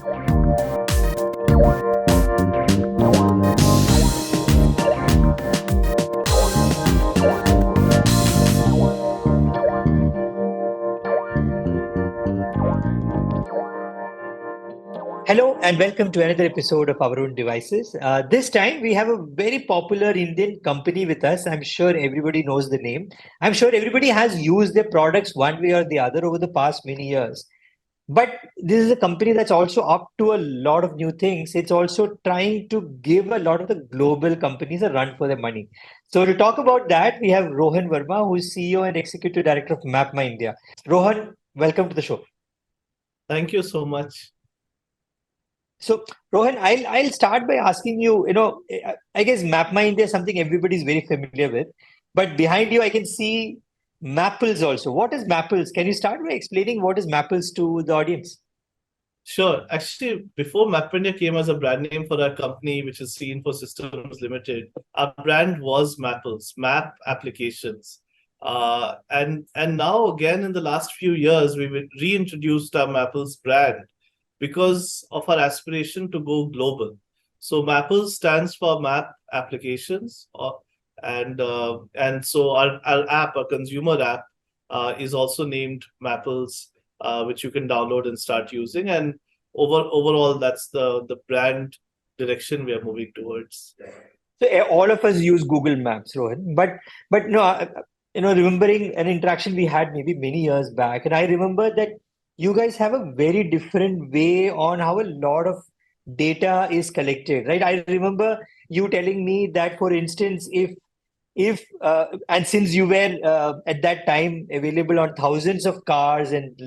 Hello and welcome to another episode of Our Own Devices. This time we have a very popular Indian company with us. I'm sure everybody knows the name. I'm sure everybody has used their products one way or the other over the past many years. But this is a company that's also up to a lot of new things. It's also trying to give a lot of the global companies a run for their money. So to talk about that, we have Rohan Verma, who is CEO and Executive Director of MapmyIndia. Rohan, welcome to the show. Thank you so much. So, Rohan, I'll start by asking you, I guess MapmyIndia is something everybody's very familiar with, but behind you, I can see Mappls also. What is Mappls? Can you start by explaining what is Mappls to the audience? Sure. Actually, before MapmyIndia came as a brand name for our company, which is C Info Systems Limited, our brand was Mappls, Map Applications. And now again, in the last few years, we've reintroduced our Mappls brand because of our aspiration to go global. So Mappls stands for Map Applications, and so our app, our consumer app, is also named Mappls, which you can download and start using. And overall, that's the brand direction we are moving towards. So all of us use Google Maps, Rohan, but no, remembering an interaction we had maybe many years back, and I remember that you guys have a very different way on how a lot of data is collected, right? I remember you telling me that, for instance, if and since you were at that time available on thousands of cars and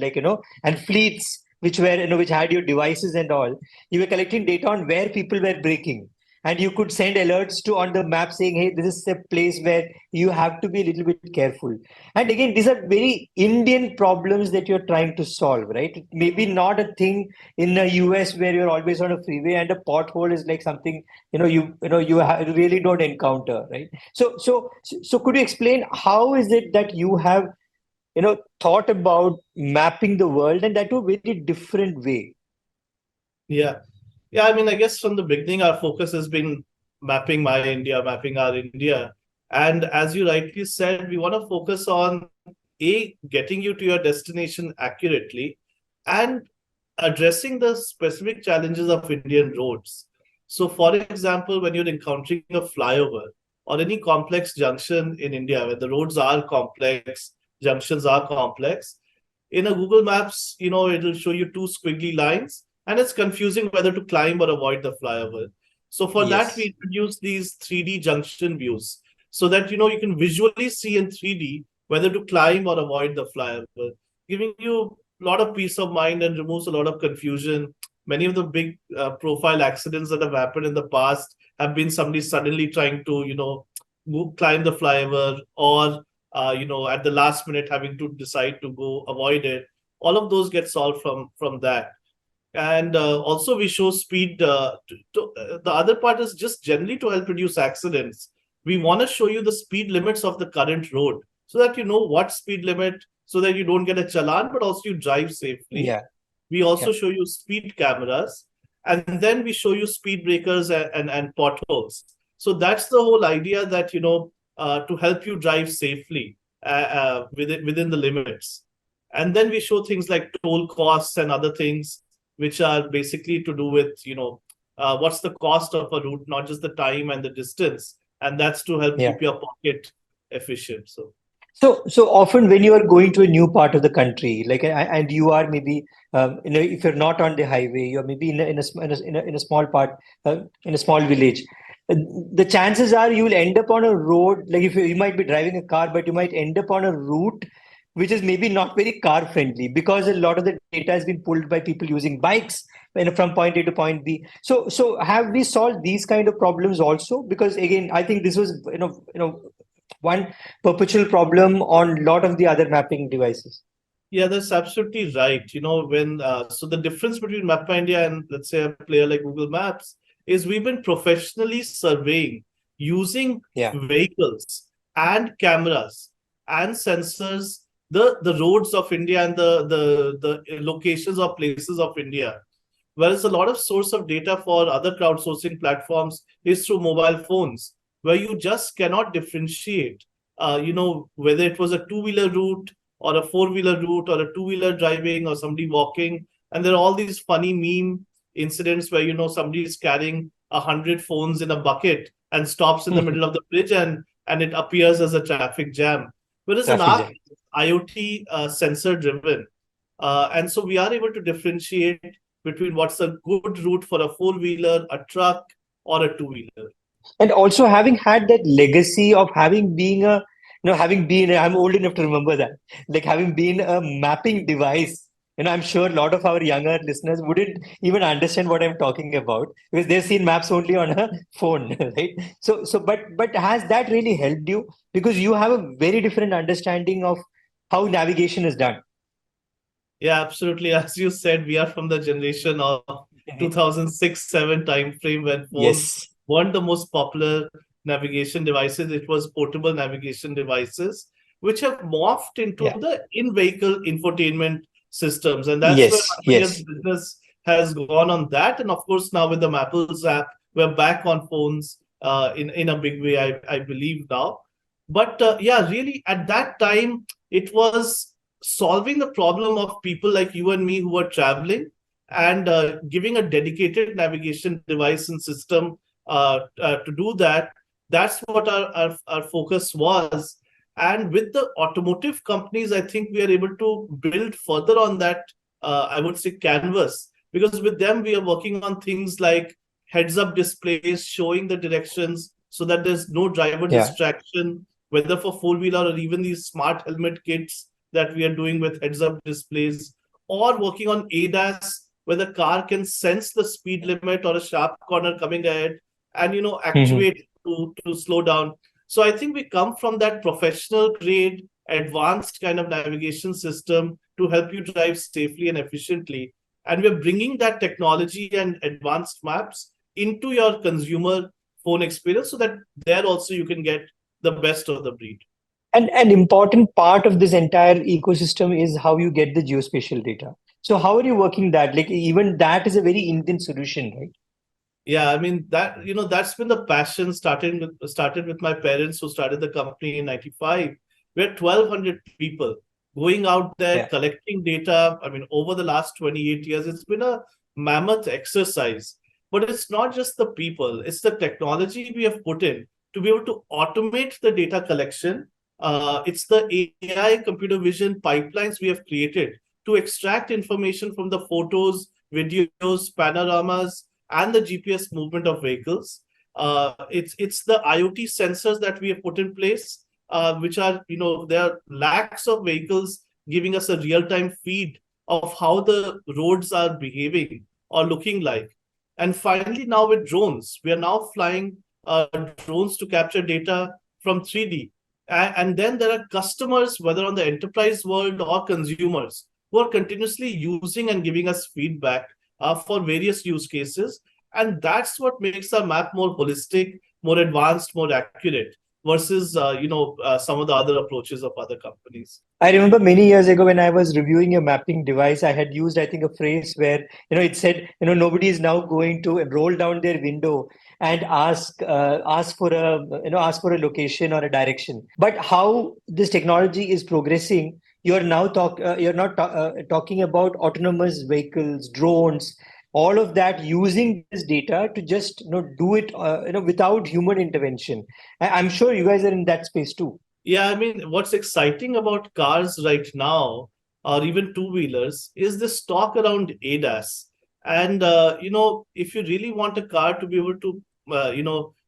and fleets which were which had your devices and all, you were collecting data on where people were braking, and you could send alerts to on the map saying, hey, this is a place where you have to be a little bit careful. And again, these are very Indian problems that you're trying to solve, right? Maybe not a thing in the US where you're always on a freeway and a pothole is like something you really don't encounter, right? So could you explain how is it that you have thought about mapping the world, and that to a very different way? Yeah. Yeah, I mean, I guess from the beginning, our focus has been mapping my India, mapping our India. And as you rightly said, we want to focus on getting you to your destination accurately and addressing the specific challenges of Indian roads. So, for example, when you're encountering a flyover or any complex junction in India, where the roads are complex, junctions are complex, in a Google Maps, it'll show you two squiggly lines, and it's confusing whether to climb or avoid the flyover. So for that, we introduced these 3D junction views so that you can visually see in 3D whether to climb or avoid the flyover, giving you a lot of peace of mind and removes a lot of confusion. Many of the big profile accidents that have happened in the past have been somebody suddenly trying to climb the flyover, or at the last minute having to decide to go avoid it. All of those get solved from that. And also we show speed. The other part is just generally to help reduce accidents. We want to show you the speed limits of the current road so that you know what speed limit, so that you don't get a challan, but also you drive safely. Yeah. We also show you speed cameras, and then we show you speed breakers and potholes. So that's the whole idea, that to help you drive safely within the limits. And then we show things like toll costs and other things, which are basically to do with what's the cost of a route, not just the time and the distance, and that's to help keep your pocket efficient. So often when you are going to a new part of the country, and you are maybe if you're not on the highway, you're maybe in a small part, in a small village. The chances are you will end up on a road, like if you might be driving a car, but you might end up on a route which is maybe not very car friendly, because a lot of the data has been pulled by people using bikes from point A to point B. So have we solved these kind of problems also? Because again, I think this was one perpetual problem on a lot of the other mapping devices. Yeah, that's absolutely right. So the difference between MapmyIndia and, let's say, a player like Google Maps is we've been professionally surveying using vehicles and cameras and sensors the roads of India and the locations or places of India Whereas a lot of source of data for other crowdsourcing platforms is through mobile phones, where you just cannot differentiate, whether it was a two-wheeler route or a four-wheeler route or a two-wheeler driving or somebody walking. And there are all these funny meme incidents where, somebody is carrying 100 phones in a bucket and stops in the middle of the bridge, and it appears as a traffic jam. Whereas in Traffic our jam. case, IoT sensor driven. And so we are able to differentiate between what's a good route for a four-wheeler, a truck, or a two-wheeler. And also having had that legacy of having been, I'm old enough to remember that, like having been a mapping device. I'm sure a lot of our younger listeners wouldn't even understand what I'm talking about because they've seen maps only on a phone, right? But has that really helped you? Because you have a very different understanding of how navigation is done. Yeah, absolutely. As you said, we are from the generation of Mhm. 2006-7 timeframe when phones Yes. weren't the most popular navigation devices. It was portable navigation devices, which have morphed into Yeah. the in-vehicle infotainment systems. And that's where Yes. MapmyIndia's Yes. business has gone on that. And of course, now with the Mappls app, we're back on phones in a big way, I believe now. But yeah, really, at that time, it was solving the problem of people like you and me who were traveling and giving a dedicated navigation device and system to do that. That's what our focus was. And with the automotive companies, I think we are able to build further on that, I would say, canvas. Because with them, we are working on things like heads up displays showing the directions so that there's no driver Yeah. distraction, whether for four wheeler or even these smart helmet kits that we are doing with heads up displays, or working on ADAS, where the car can sense the speed limit or a sharp corner coming ahead and Mhm. actuate to slow down. So I think we come from that professional grade, advanced kind of navigation system to help you drive safely and efficiently. And we're bringing that technology and advanced maps into your consumer phone experience so that there also you can get the best of the breed. And an important part of this entire ecosystem is how you get the geospatial data. So how are you working that? Like even that is a very Indian solution, right? Yeah, I mean that that's been the passion started with my parents who started the company in '95. We're 1,200 people going out there Yeah. collecting data. I mean, over the last 28 years, it's been a mammoth exercise. But it's not just the people; it's the technology we have put in to be able to automate the data collection. It's the AI computer vision pipelines we have created to extract information from the photos, videos, panoramas and the GPS movement of vehicles. It's the IoT sensors that we have put in place, which are there are lakhs of vehicles giving us a real time feed of how the roads are behaving or looking like. And finally, now with drones, we are now flying drones to capture data from 3D. And then there are customers, whether on the enterprise world or consumers, who are continuously using and giving us feedback for various use cases. And that's what makes our map more holistic, more advanced, more accurate versus some of the other approaches of other companies. I remember many years ago when I was reviewing a mapping device, I had used, I think, a phrase where, it said, nobody is now going to roll down their window and ask for a location or a direction. But how this technology is progressing, you're not talking about autonomous vehicles, drones, all of that using this data to just, do it, without human intervention. I'm sure you guys are in that space too. Yeah, I mean, what's exciting about cars right now, or even two-wheelers, is this talk around ADAS. And if you really want a car to be able to,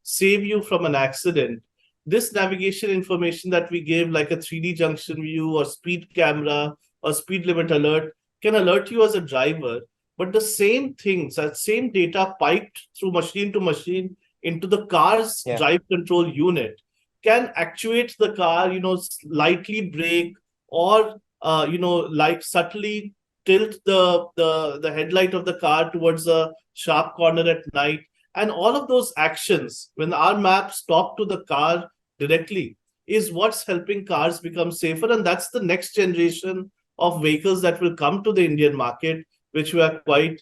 save you from an accident, this navigation information that we give, like a 3D junction view or speed camera or speed limit alert, can alert you as a driver. But the same things, that same data piped through machine to machine into the car's Yeah. drive control unit can actuate the car, slightly brake or like subtly tilt the headlight of the car towards a sharp corner at night. And all of those actions, when our maps talk to the car directly, is what's helping cars become safer. And that's the next generation of vehicles that will come to the Indian market, which we are quite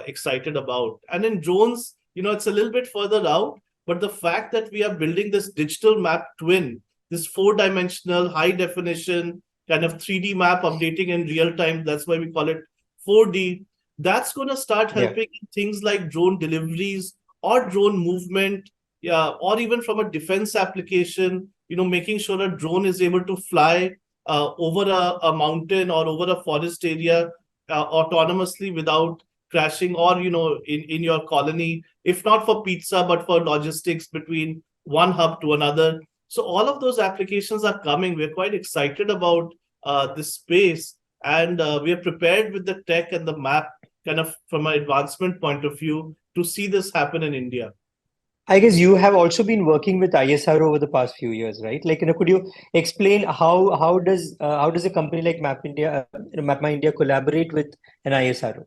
excited about. And in drones, it's a little bit further out, but the fact that we are building this digital map twin, this 4-dimensional, high definition kind of 3D map updating in real time, that's why we call it 4D. That's going to start helping in things like drone deliveries or drone movement, yeah, or even from a defense application, making sure a drone is able to fly over a mountain or over a forest area autonomously without crashing, or in your colony, if not for pizza but for logistics between one hub to another. So all of those applications are coming. We're quite excited about this space, and we are prepared with the tech and the map kind of from an advancement point of view to see this happen in India. I guess you have also been working with ISRO over the past few years, right? Like, could you explain how does a company like MapmyIndia collaborate with an ISRO?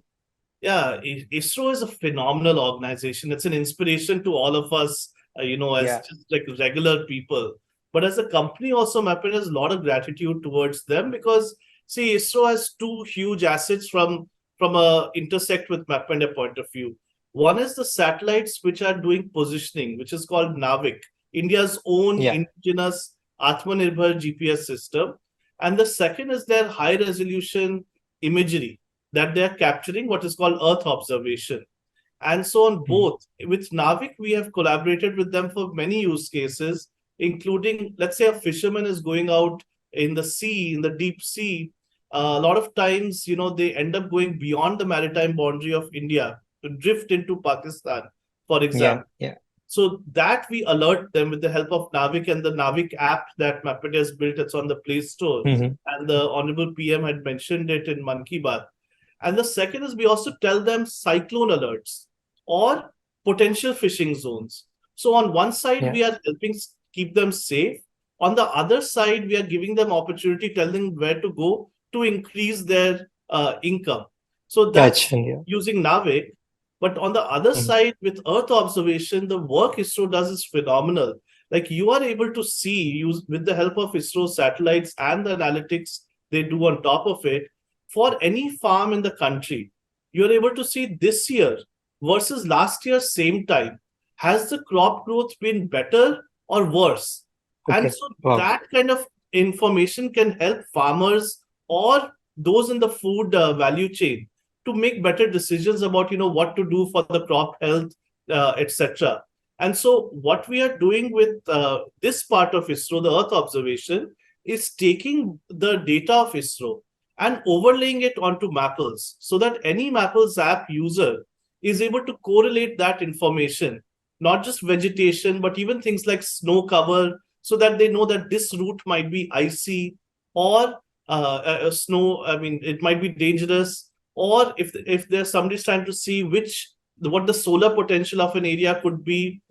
Yeah, ISRO is a phenomenal organization. It's an inspiration to all of us, as just like regular people. But as a company, also, MapmyIndia has a lot of gratitude towards them because, see, ISRO has two huge assets from a intersect with MapmyIndia point of view. One is the satellites which are doing positioning, which is called Navik, India's own indigenous Atmanirbhar GPS system. And the second is their high resolution imagery that they are capturing, what is called Earth observation. And so on both, with Navik, we have collaborated with them for many use cases, including, let's say a fisherman is going out in the sea, in the deep sea. A lot of times, they end up going beyond the maritime boundary of India to drift into Pakistan, for example. So that we alert them with the help of Navik and the Navik app that MapmyIndia has built. It's on the Play Store. And the Honorable PM had mentioned it in Man Ki Baat. And the second is we also tell them cyclone alerts or potential fishing zones. So on one side, we are helping keep them safe. On the other side, we are giving them opportunity, telling them where to go to increase their income. So that's using Navik. But on the other side, with Earth observation, the work ISRO does is phenomenal. Like you are able to see, with the help of ISRO satellites and the analytics they do on top of it, for any farm in the country, you're able to see this year versus last year, same time. Has the crop growth been better or worse? And so that kind of information can help farmers or those in the food value chain to make better decisions about what to do for the crop health, etc. And so what we are doing with this part of ISRO, the Earth observation, is taking the data of ISRO and overlaying it onto Mappls so that any Mappls app user is able to correlate that information, not just vegetation, but even things like snow cover, so that they know that this route might be icy or snow. I mean, it might be dangerous. Or if there's somebody's trying to see what the solar potential of an area could be.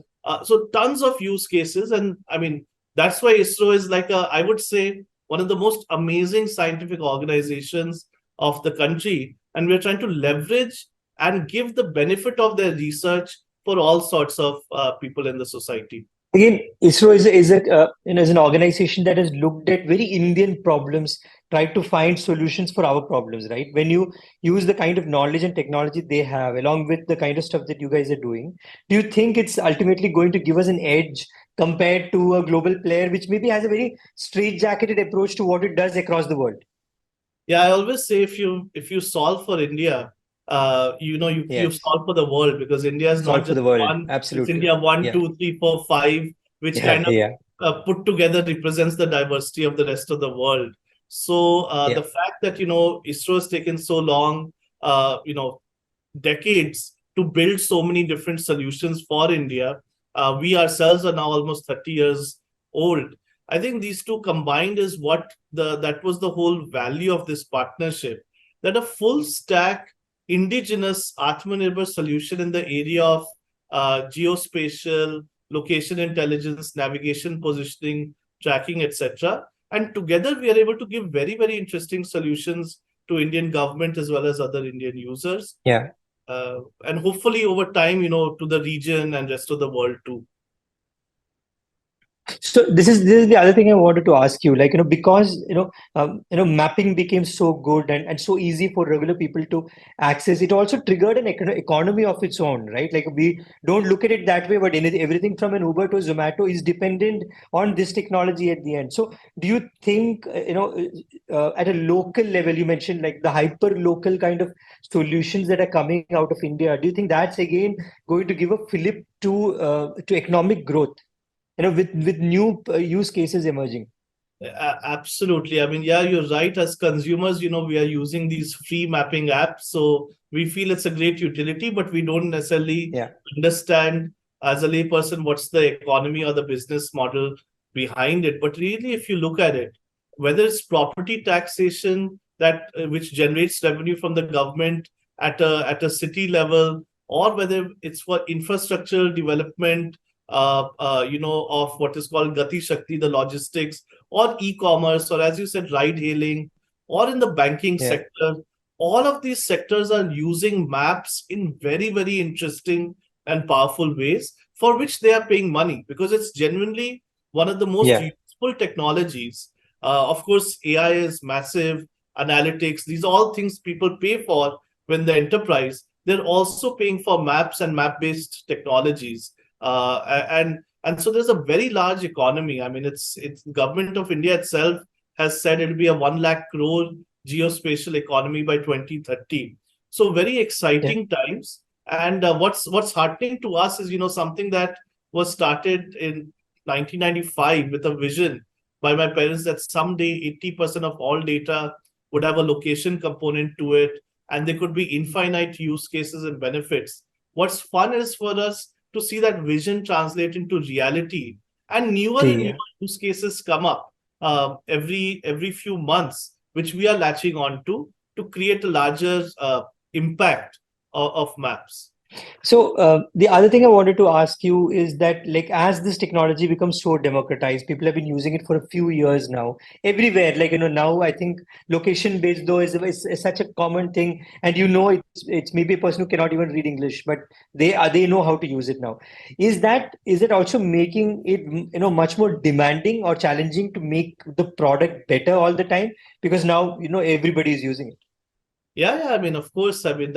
So tons of use cases. And I mean, that's why ISRO is like I would say, one of the most amazing scientific organizations of the country. And we're trying to leverage and give the benefit of their research for all sorts of people in the society. Again, ISRO is an organization that has looked at very Indian problems, tried to find solutions for our problems, right? When you use the kind of knowledge and technology they have, along with the kind of stuff that you guys are doing, do you think it's ultimately going to give us an edge compared to a global player, which maybe has a very straitjacketed approach to what it does across the world? Yeah, I always say if you solve for India, you solve for the world, because India is not just one. Absolutely. It's India 1, 2, 3, 4, 5, which kind of put together represents the diversity of the rest of the world. So the fact that ISRO has taken so long, decades to build so many different solutions for India. We ourselves are now almost 30 years old. I think these two combined is that was the whole value of this partnership, that a full stack indigenous Atmanirbhar solution in the area of geospatial, location intelligence, navigation, positioning, tracking, etc. And together we are able to give very, very interesting solutions to Indian government as well as other Indian users. And hopefully over time, to the region and rest of the world too. So this is the other thing I wanted to ask you, like, because mapping became so good and so easy for regular people to access. It also triggered an economy of its own, right? Like, we don't look at it that way, but everything from an Uber to Zomato is dependent on this technology at the end. So do you think at a local level, you mentioned like the hyper local kind of solutions that are coming out of India? Do you think that's again going to give a fillip to economic growth? With new use cases emerging. Absolutely. I mean, yeah, you're right. As consumers, we are using these free mapping apps. So we feel it's a great utility, but we don't necessarily Yeah. understand as a layperson what's the economy or the business model behind it. But really, if you look at it, whether it's property taxation that which generates revenue from the government at a city level, or whether it's for infrastructural development, of what is called Gati Shakti, the logistics, or e-commerce, or as you said, ride hailing, or in the banking Yeah. sector. All of these sectors are using maps in very, very interesting and powerful ways for which they are paying money because it's genuinely one of the most Yeah. useful technologies. Of course, AI is massive, analytics, these are all things people pay for when the enterprise. They're also paying for maps and map-based technologies. And so there's a very large economy. I mean, it's government of India itself has said it'll be a 1 lakh crore geospatial economy by 2030. So very Yeah. exciting times. And what's heartening to us is something that was started in 1995 with a vision by my parents that someday 80% of all data would have a location component to it, and there could be infinite use cases and benefits. What's fun is for us to see that vision translate into reality, and newer Yeah. use cases come up every few months, which we are latching on to create a larger impact of maps. So the other thing I wanted to ask you is that, like, as this technology becomes so democratized, people have been using it for a few years now, everywhere. Like, now I think location based though is such a common thing, and it's maybe a person who cannot even read English, but they know how to use it now. Is it also making it much more demanding or challenging to make the product better all the time, because now everybody is using it. Yeah, I mean, of course, I mean,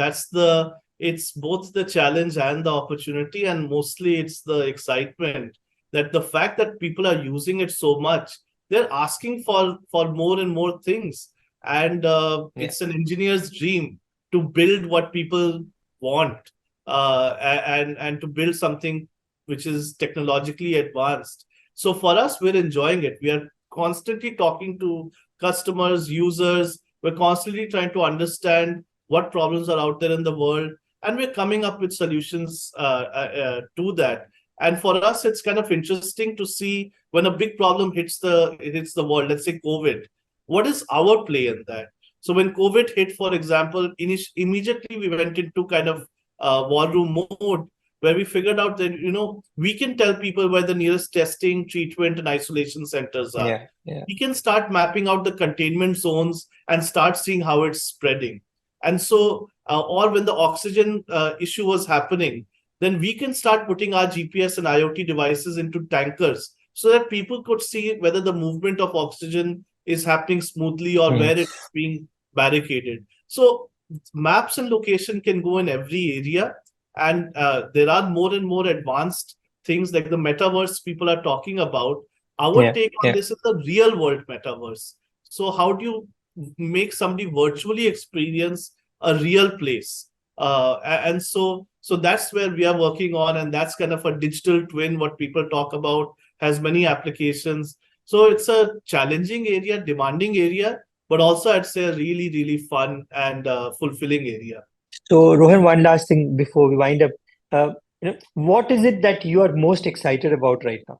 it's both the challenge and the opportunity, and mostly it's the excitement that the fact that people are using it so much, they're asking for more and more things. And Yeah. it's an engineer's dream to build what people want, and to build something which is technologically advanced. So for us, we're enjoying it. We are constantly talking to customers, users. We're constantly trying to understand what problems are out there in the world, and we're coming up with solutions to that. And for us, it's kind of interesting to see when a big problem hits the world. Let's say COVID. What is our play in that? So when COVID hit, for example, immediately we went into kind of war room mode where we figured out that we can tell people where the nearest testing, treatment, and isolation centers are. Yeah. Yeah. We can start mapping out the containment zones and start seeing how it's spreading. And so, or when the oxygen issue was happening, then we can start putting our GPS and IoT devices into tankers so that people could see whether the movement of oxygen is happening smoothly or Hmm. where it's being barricaded. So maps and location can go in every area. And there are more and more advanced things like the metaverse people are talking about. Our Yeah. take on Yeah. this is the real world metaverse. So how do you make somebody virtually experience a real place? And so that's where we are working on, and that's kind of a digital twin. What people talk about has many applications. So it's a challenging area, demanding area, but also I'd say a really, really fun and fulfilling area. So, Rohan, one last thing before we wind up. What is it that you are most excited about right now?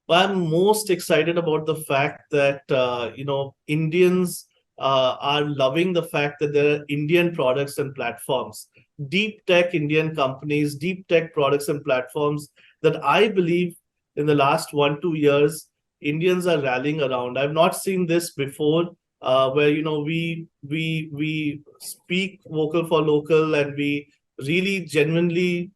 I'm most excited about the fact that Indians are loving the fact that there are Indian products and platforms, deep tech Indian companies, deep tech products and platforms that I believe in the last 1 2 years Indians are rallying around. I've not seen this before, where we speak vocal for local and we really genuinely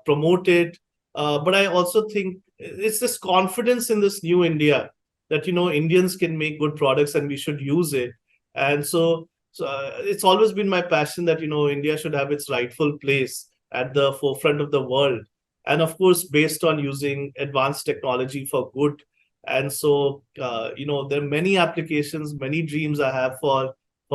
promote it. But I also think it's this confidence in this new India that Indians can make good products and we should use it. And so it's always been my passion that India should have its rightful place at the forefront of the world, and of course based on using advanced technology for good. And so there are many applications, many dreams I have for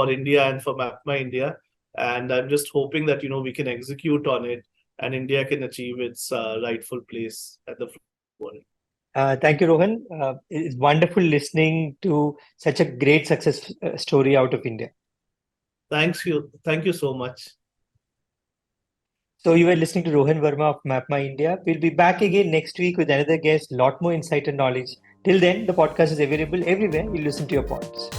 India and for My India, and I'm just hoping that we can execute on it and India can achieve its rightful place at the world. Thank you, Rohan. It's wonderful listening to such a great success story out of India. Thank you so much. So you were listening to Rohan Verma of MapmyIndia. We'll be back again next week with another guest, lot more insight and knowledge. Till then, the podcast is available everywhere you listen to your pods.